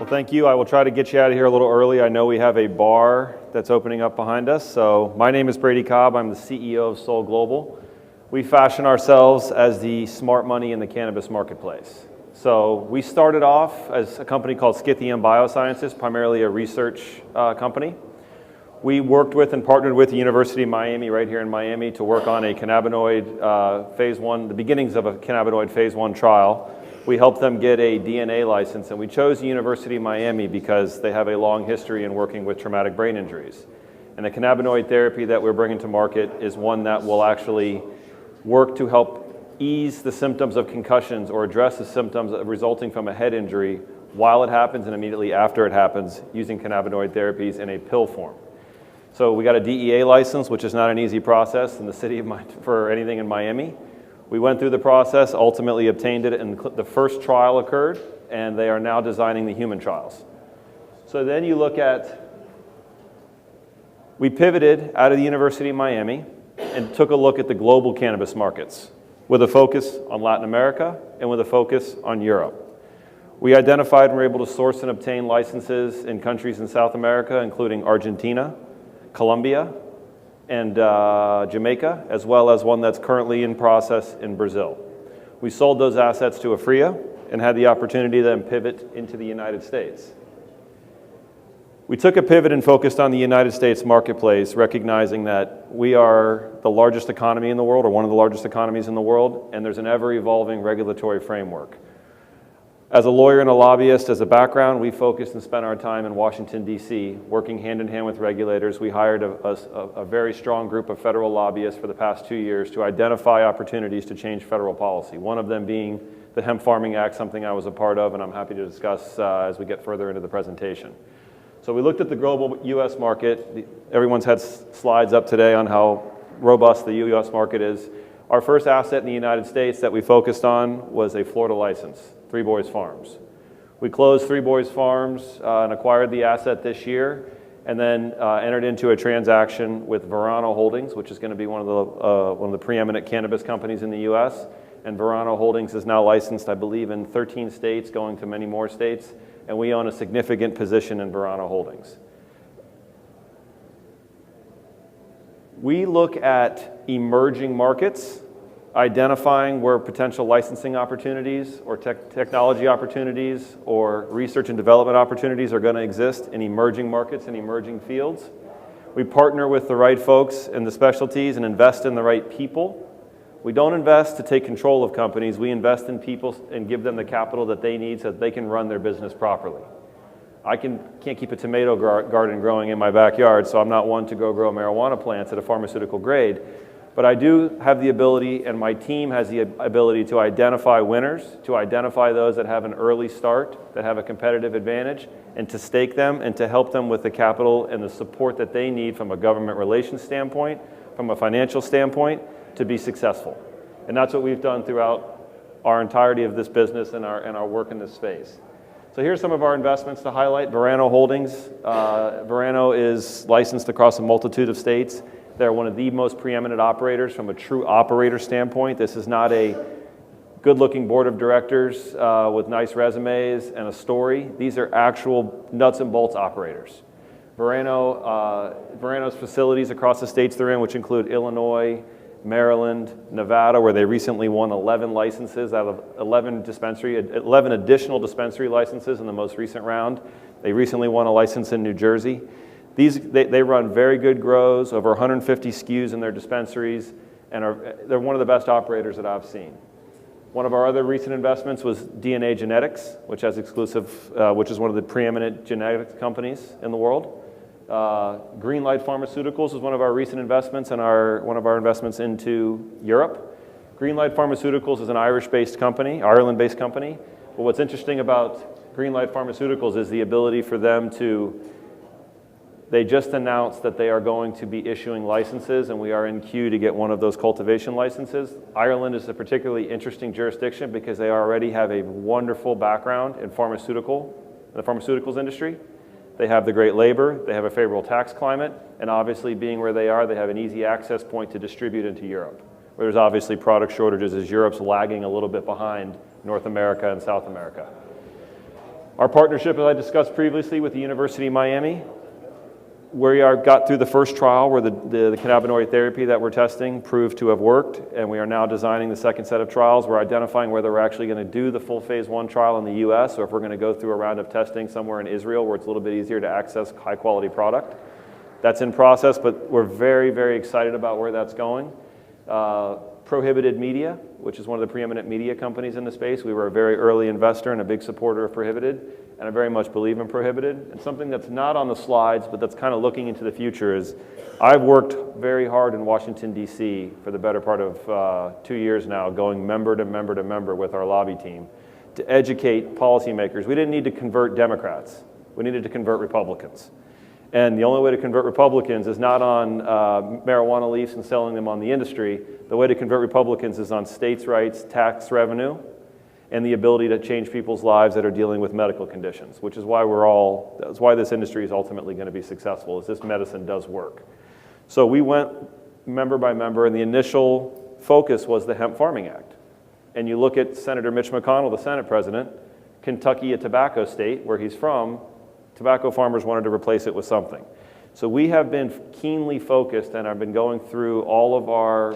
Well, thank you. I will try to get you out of here a little early. I know we have a bar that's opening up behind us. So my name is Brady Cobb. I'm the CEO of Sol Global. We fashion ourselves as the smart money in the cannabis marketplace. So we started off as a company called Scythium Biosciences, primarily a research company. We worked with and partnered with the University of Miami right here in Miami to work on a cannabinoid phase one, the beginnings of a cannabinoid phase one trial. We helped them get a DNA license, and we chose the University of Miami because they have a long history in working with traumatic brain injuries. And the cannabinoid therapy that we're bringing to market is one that will actually work to help ease the symptoms of concussions or address the symptoms resulting from a head injury while it happens and immediately after it happens using cannabinoid therapies in a pill form. So we got a DEA license, which is not an easy process in the city for anything in Miami. We went through the process, ultimately obtained it, and the first trial occurred, and they are now designing the human trials. So then you look at, we pivoted out of the University of Miami and took a look at the global cannabis markets with a focus on Latin America and with a focus on Europe. We identified and were able to source and obtain licenses in countries in South America, including Argentina, Colombia, and Jamaica, as well as one that's currently in process in Brazil. We sold those assets to Afria and had the opportunity to then pivot into the United States. We took a pivot and focused on the United States marketplace, recognizing that we are the largest economy in the world, or one of the largest economies in the world, and there's an ever-evolving regulatory framework. As a lawyer and a lobbyist, as a background, we focused and spent our time in Washington, D.C., working hand-in-hand with regulators. We hired a very strong group of federal lobbyists for the past 2 years to identify opportunities to change federal policy, one of them being the Hemp Farming Act, something I was a part of, and I'm happy to discuss as we get further into the presentation. So we looked at the global U.S. market. Everyone's had slides up today on how robust the U.S. market is. Our first asset in the United States that we focused on was a Florida license, Three Boys Farms. We closed Three Boys Farms and acquired the asset this year, and then entered into a transaction with Verano Holdings, which is going to be one of the preeminent cannabis companies in the U.S. And Verano Holdings is now licensed, I believe, in 13 states, going to many more states, and we own a significant position in Verano Holdings. We look at emerging markets, identifying where potential licensing opportunities or technology opportunities or research and development opportunities are going to exist in emerging markets and emerging fields. We partner with the right folks in the specialties and invest in the right people. We don't invest to take control of companies. We invest in people and give them the capital that they need so that they can run their business properly. I can't keep a tomato garden growing in my backyard, so I'm not one to go grow marijuana plants at a pharmaceutical grade. But I do have the ability, and my team has the ability to identify winners, to identify those that have an early start, that have a competitive advantage, and to stake them and to help them with the capital and the support that they need from a government relations standpoint, from a financial standpoint, to be successful. And that's what we've done throughout our entirety of this business and our work in this space. So here's some of our investments to highlight. Verano Holdings. Verano is licensed across a multitude of states. They're one of the most preeminent operators from a true operator standpoint. This is not a good-looking board of directors with nice resumes and a story. These are actual nuts and bolts operators. Verano's facilities across the states they're in, which include Illinois, Maryland, Nevada, where they recently won 11 licenses out of 11 additional dispensary licenses in the most recent round. They recently won a license in New Jersey. They run very good grows, over 150 SKUs in their dispensaries, and they're one of the best operators that I've seen. One of our other recent investments was DNA Genetics, which is one of the preeminent genetics companies in the world. Greenlight Pharmaceuticals is one of our recent investments and one of our investments into Europe. Greenlight Pharmaceuticals is an Ireland-based company. But what's interesting about Greenlight Pharmaceuticals is the ability for them they just announced that they are going to be issuing licenses, and we are in queue to get one of those cultivation licenses. Ireland is a particularly interesting jurisdiction because they already have a wonderful background in the pharmaceuticals industry. They have the great labor, they have a favorable tax climate, and obviously being where they are, they have an easy access point to distribute into Europe, where there's obviously product shortages as Europe's lagging a little bit behind North America and South America. Our partnership, as I discussed previously, with the University of Miami, we got through the first trial where the cannabinoid therapy that we're testing proved to have worked, and we are now designing the second set of trials. We're identifying whether we're actually going to do the full phase 1 trial in the US, or if we're going to go through a round of testing somewhere in Israel where it's a little bit easier to access high quality product. That's in process, but we're very, very excited about where that's going. Prohibited Media, which is one of the preeminent media companies in the space. We were a very early investor and a big supporter of Prohibited, and I very much believe in Prohibited. And something that's not on the slides, but that's kind of looking into the future is, I've worked very hard in Washington, D.C. for the better part of 2 years now, going member to member to member with our lobby team to educate policymakers. We didn't need to convert Democrats. We needed to convert Republicans. And the only way to convert Republicans is not on marijuana leaves and selling them on the industry. The way to convert Republicans is on states' rights, tax revenue, and the ability to change people's lives that are dealing with medical conditions, which is why that's why this industry is ultimately going to be successful, is this medicine does work. So we went member by member, and the initial focus was the Hemp Farming Act. And you look at Senator Mitch McConnell, the Senate president, Kentucky, a tobacco state where he's from, tobacco farmers wanted to replace it with something. So we have been keenly focused, and I've been going through all of our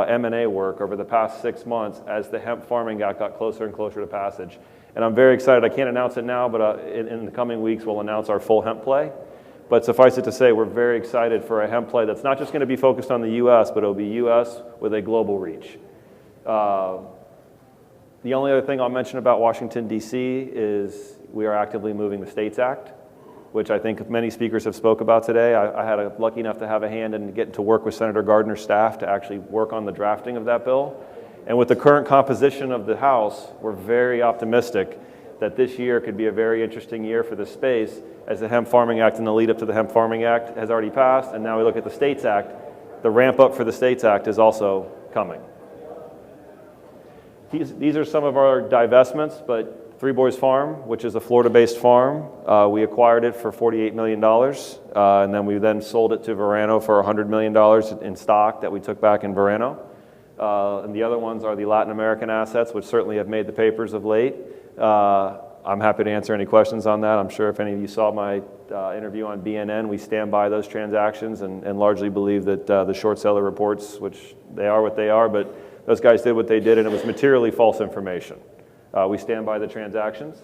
M&A work over the past 6 months as the Hemp Farming Act got closer and closer to passage. And I'm very excited. I can't announce it now, but in the coming weeks we'll announce our full hemp play. But suffice it to say, we're very excited for a hemp play that's not just going to be focused on the U.S., but it'll be U.S. with a global reach. The only other thing I'll mention about Washington, D.C. is we are actively moving the States Act, which I think many speakers have spoke about today. I had lucky enough to have a hand in getting to work with Senator Gardner's staff to actually work on the drafting of that bill. And with the current composition of the House, we're very optimistic that this year could be a very interesting year for the space, as the Hemp Farming Act and the lead up to the Hemp Farming Act has already passed, and now we look at the States Act. The ramp up for the States Act is also coming. These are some of our divestments, but Three Boys Farm, which is a Florida-based farm, we acquired it for $48 million, and then we sold it to Verano for $100 million in stock that we took back in Verano. And the other ones are the Latin American assets, which certainly have made the papers of late. I'm happy to answer any questions on that. I'm sure if any of you saw my interview on BNN, we stand by those transactions and largely believe that the short seller reports, which they are what they are, but those guys did what they did, and it was materially false information. We stand by the transactions.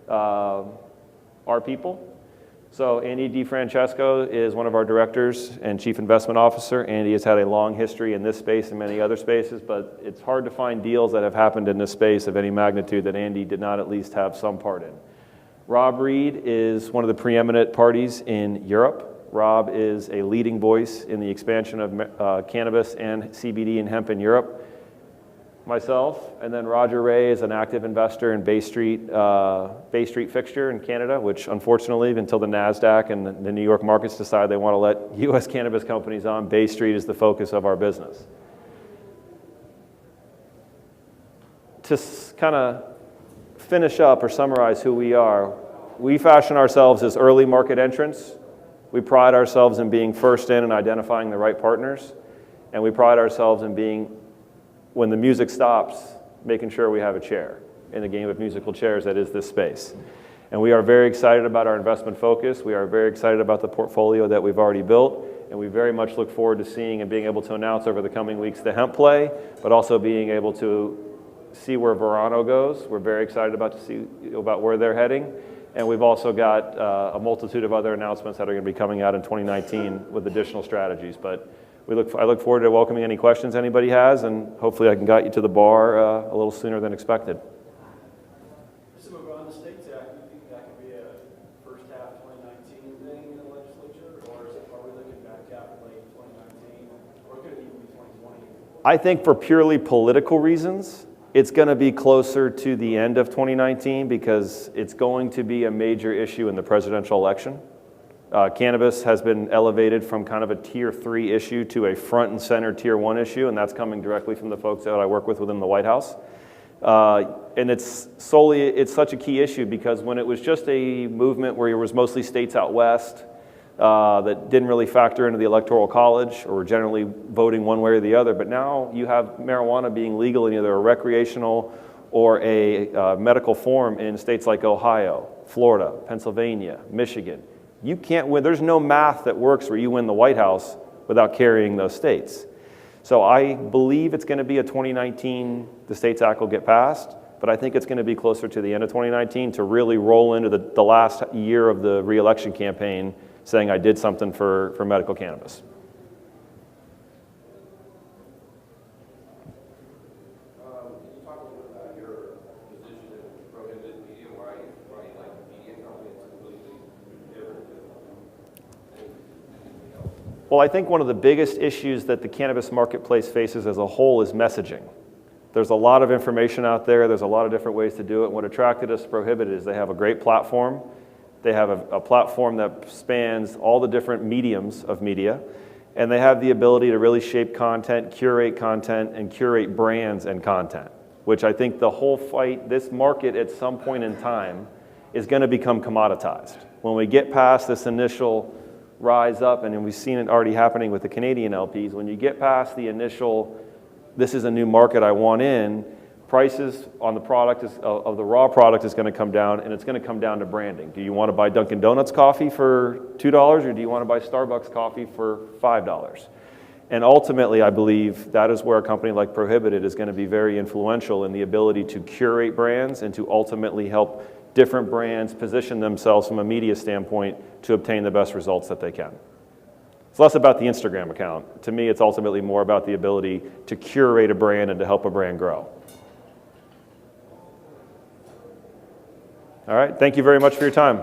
Our people. So Andy DeFrancesco is one of our directors and chief investment officer. Andy has had a long history in this space and many other spaces, but it's hard to find deals that have happened in this space of any magnitude that Andy did not at least have some part in. Rob Reed is one of the preeminent parties in Europe. Rob is a leading voice in the expansion of cannabis and CBD and hemp in Europe. Myself, and then Roger Ray is an active investor in Bay Street fixture in Canada, which unfortunately, until the NASDAQ and the New York markets decide they want to let U.S. cannabis companies on, Bay Street is the focus of our business. To kind of finish up or summarize who we are, we fashion ourselves as early market entrants. We pride ourselves in being first in and identifying the right partners, and we pride ourselves in being, when the music stops, making sure we have a chair in the game of musical chairs that is this space. And we are very excited about our investment focus. We are very excited about the portfolio that we've already built, and we very much look forward to seeing and being able to announce over the coming weeks the hemp play, but also being able to see where Verano goes. We're very excited about where they're heading. And we've also got a multitude of other announcements that are going to be coming out in 2019 with additional strategies. But I look forward to welcoming any questions anybody has, and hopefully I can get you to the bar a little sooner than expected. So on the States Act, do you think that could be a first half 2019 thing in the legislature, or are we looking back out late 2019, or could it even be 2020? I think for purely political reasons, it's going to be closer to the end of 2019 because it's going to be a major issue in the presidential election. Cannabis has been elevated from kind of a tier 3 issue to a front and center tier 1 issue, and that's coming directly from the folks that I work with within the White House. And it's such a key issue because when it was just a movement where it was mostly states out west that didn't really factor into the Electoral College or were generally voting one way or the other, but now you have marijuana being legal in either a recreational or a medical form in states like Ohio, Florida, Pennsylvania, Michigan. You can't win. There's no math that works where you win the White House without carrying those states. So I believe it's going to be a 2019, the States Act will get passed, but I think it's going to be closer to the end of 2019 to really roll into the last year of the re-election campaign saying I did something for medical cannabis. Can you talk a little bit about your position in prohibited media, why you like the media company? It's completely different than anything else. Well, I think one of the biggest issues that the cannabis marketplace faces as a whole is messaging. There's a lot of information out there. There's a lot of different ways to do it. And what attracted us to Prohibited is they have a great platform. They have a platform that spans all the different mediums of media. And they have the ability to really shape content, and curate brands and content, which I think the whole fight, this market at some point in time is going to become commoditized. When we get past this initial rise up, and we've seen it already happening with the Canadian LPs, when you get past the initial, this is a new market I want in, prices on the product of the raw product is going to come down, and it's going to come down to branding. Do you want to buy Dunkin' Donuts coffee for $2, or do you want to buy Starbucks coffee for $5? And ultimately, I believe that is where a company like Prohibited is going to be very influential in the ability to curate brands and to ultimately help different brands position themselves from a media standpoint to obtain the best results that they can. It's less about the Instagram account. To me, it's ultimately more about the ability to curate a brand and to help a brand grow. All right, thank you very much for your time.